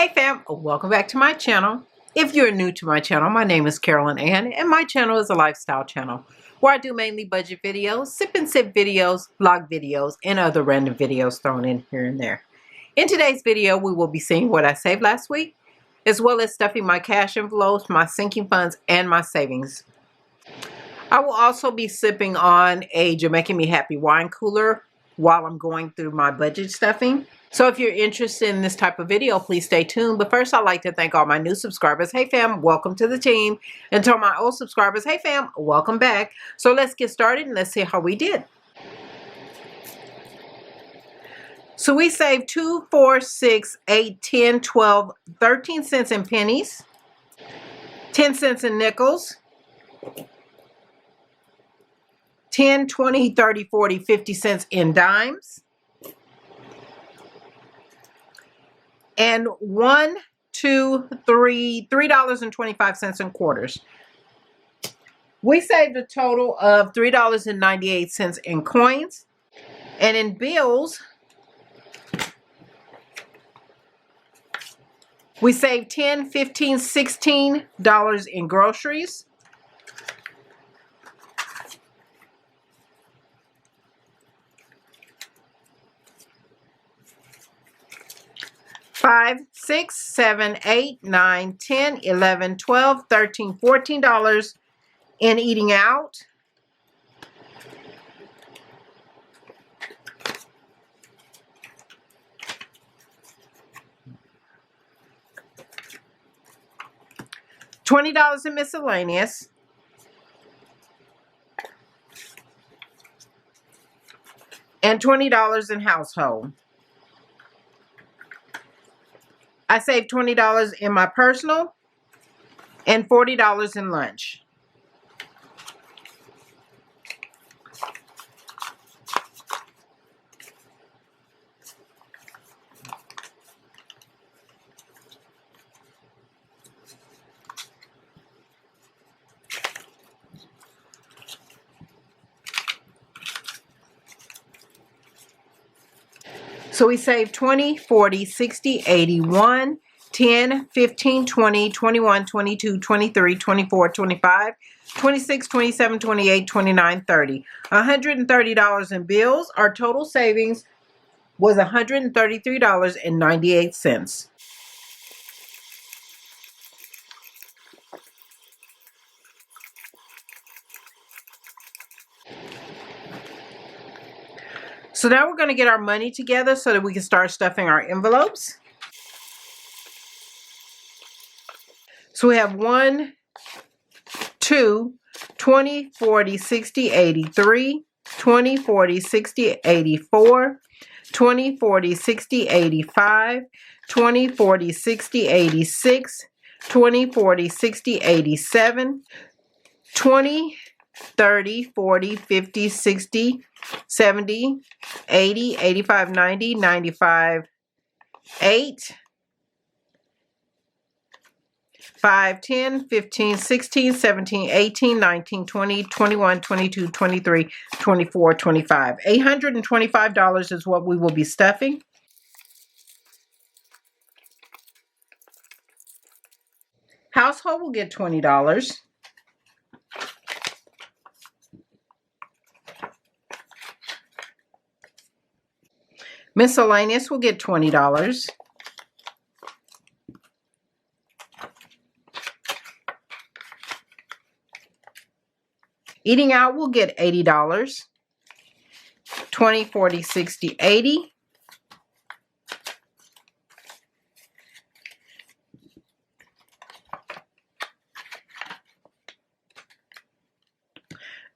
Hey fam, welcome back to my channel. If you're new to my channel, my name is Carolyn Ann and my channel is a lifestyle channel where I do mainly budget videos, sip and sip videos, vlog videos, and other random videos thrown in here and there. In today's video, we will be seeing what I saved last week, as well as stuffing my cash envelopes, my sinking funds, and my savings. I will also be sipping on a Jamaican Me Happy wine cooler while I'm going through my budget stuffing. So if you're interested in this type of video, please stay tuned. But first, I'd like to thank all my new subscribers. Hey fam, welcome to the team. And to all my old subscribers, hey fam, welcome back. So let's get started and let's see how we did. So we saved 2, 4, 6, 8, 10, 12, 13 cents in pennies, 10 cents in nickels, 10, 20, 30, 40, 50 cents in dimes, and $3.25 in quarters. We saved a total of $3.98 in coins, and in bills, we saved $10, $15, $16 in groceries, $5, $6, $7, $8, $9, $10, $11, $12, $13, $14 in eating out, $20 in miscellaneous, and $20 in household. I saved $20 in my personal and $40 in lunch. So we saved 20, 40, 60, 80, 1, 10, 15, 20, 21, 22, 23, 24, 25, 26, 27, 28, 29, 30. $130 in bills. Our total savings was $133.98. So now we're going to get our money together so that we can start stuffing our envelopes. So we have 1, 2, 20, 40, 60, 83, 20, 40, 60, 84, 20, 40, 60, 85, 20, 40, 60, 86, 20, 40, 60, 87, 20, 30, 40, 50, 60, 70, 80, 85, 90, 95, 8, 5, 10, 15, 16, 17, 18, 19, 20, 21, 22, 23, 24, 25. $825 is what we will be stuffing. Household will get $20. Miscellaneous will get $20. Eating out will get $80. 20, 40, 60, 80.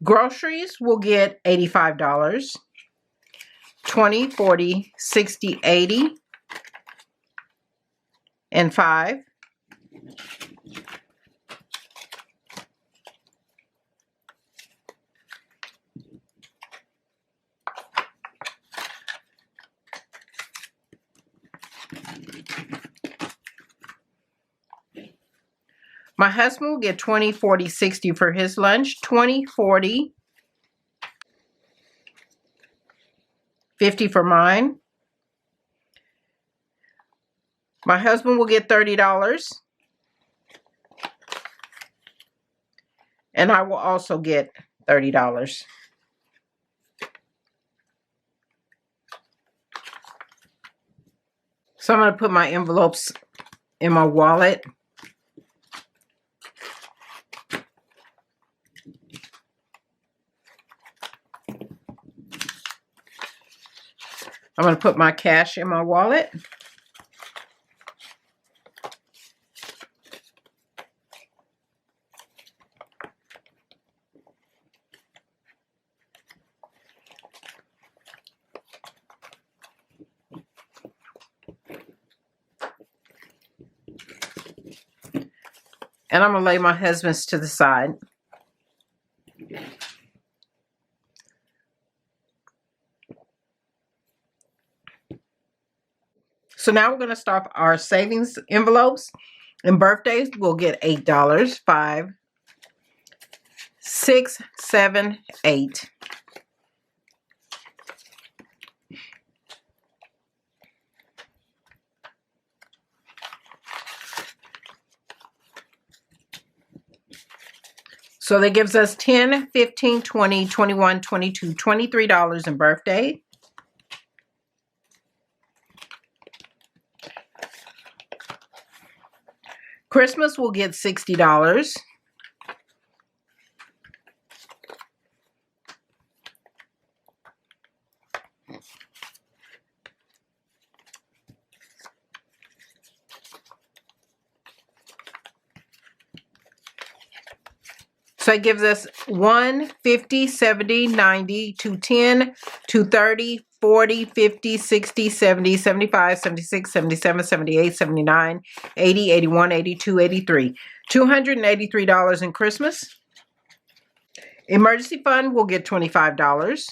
Groceries will get $85. 20, 40, 60, 80, and 5. My husband will get 20, 40, 60 for his lunch. 20, 40, 50 for mine. My husband will get $30. And I will also get $30. So I'm going to put my envelopes in my wallet. I'm going to put my cash in my wallet. And I'm going to lay my husband's to the side. So now we're going to start our savings envelopes. And birthdays, we'll get $8. 5, 6, 7, 8. So that gives us $10, $15, $20, $21, $22, $23 in birthday. Christmas will get $60. So it gives us 1, 50, 70, 90, 210, 230, 40, 50, 60, 70, 75, 76, 77, 78, 79, 80, 81, 82, 83. $283 in Christmas. Emergency fund will get $25.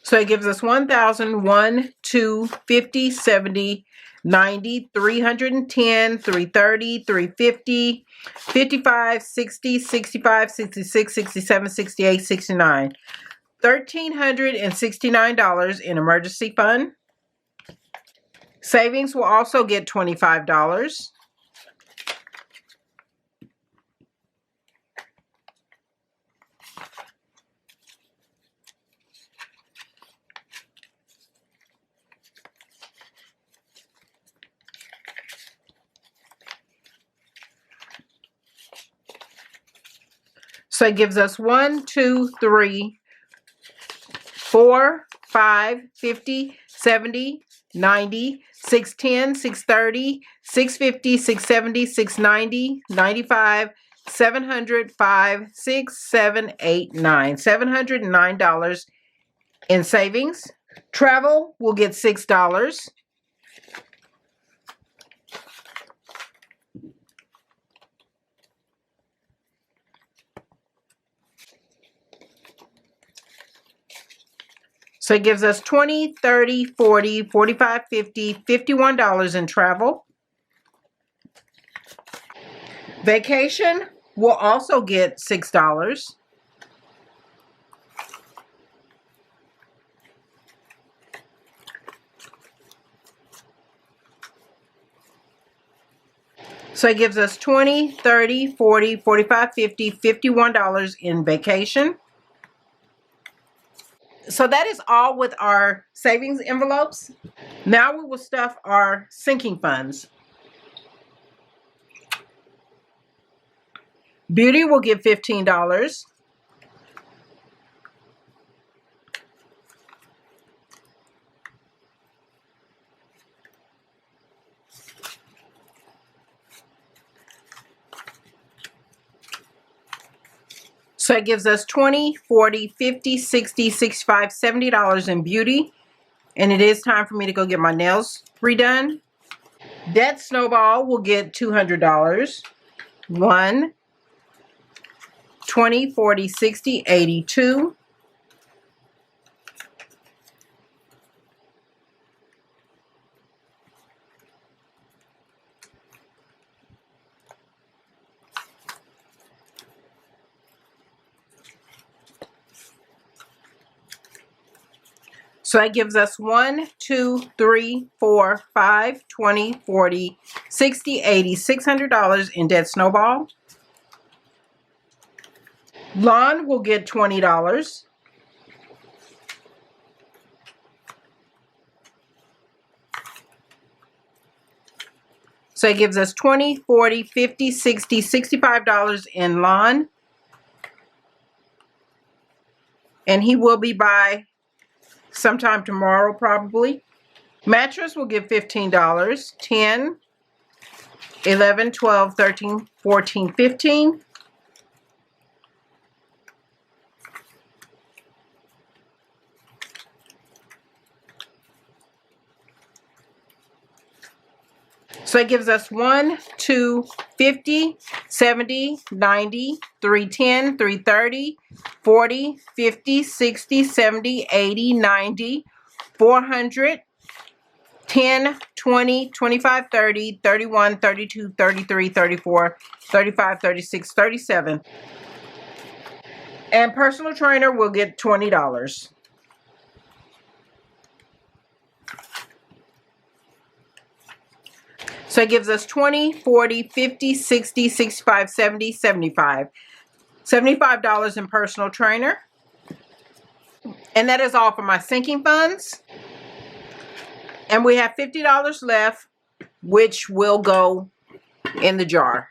So it gives us 1,000, 1, 2, 50, 70, 90, 310, 330, 350, 55, 60, 65, 66, 67, 68, 69. $1,369 in emergency fund. Savings will also get $25. So it gives us 1, 2, 3, 4, 5, 50, 70, 90, 610, 630, 650, 670, 690, 95, 700, 5, 6, 7, 8, 9. $709 in savings. Travel will get $6. So it gives us $20, $30, $40, $45, $50, $51 in travel. Vacation will also get $6. So it gives us $20, $30, $40, $45, $50, $51 in vacation. So that is all with our savings envelopes. Now we will stuff our sinking funds. Beauty will get $15. So it gives us $20, $40, $50, $60, $65, $70 in beauty. And it is time for me to go get my nails redone. Debt snowball will get $200. 1, 20, 40, 60, 82. So that gives us 1, 2, 3, 4, 5, 20, 40, 60, 80, $600 in debt snowball. Lon will get $20. So it gives us 20, 40, 50, 60, $65 in Lon. And he will be by sometime tomorrow probably. Mattress will give $15. 10, 11, 12, 13, 14, 15. So it gives us 1, 2, 50, 70, 90, 310, 330, 40, 50, 60, 70, 80, 90, 400, 10, 20, 25, 30, 31, 32, 33, 34, 35, 36, 37. And personal trainer will get $20. So it gives us 20, 40, 50, 60, 65, 70, 75. $75 in personal trainer. And that is all for my sinking funds. And we have $50 left, which will go in the jar.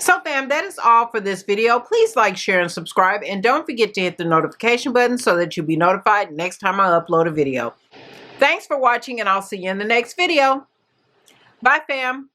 So fam, that is all for this video. Please like, share, and subscribe. And don't forget to hit the notification button so that you'll be notified next time I upload a video. Thanks for watching, and I'll see you in the next video. Bye fam.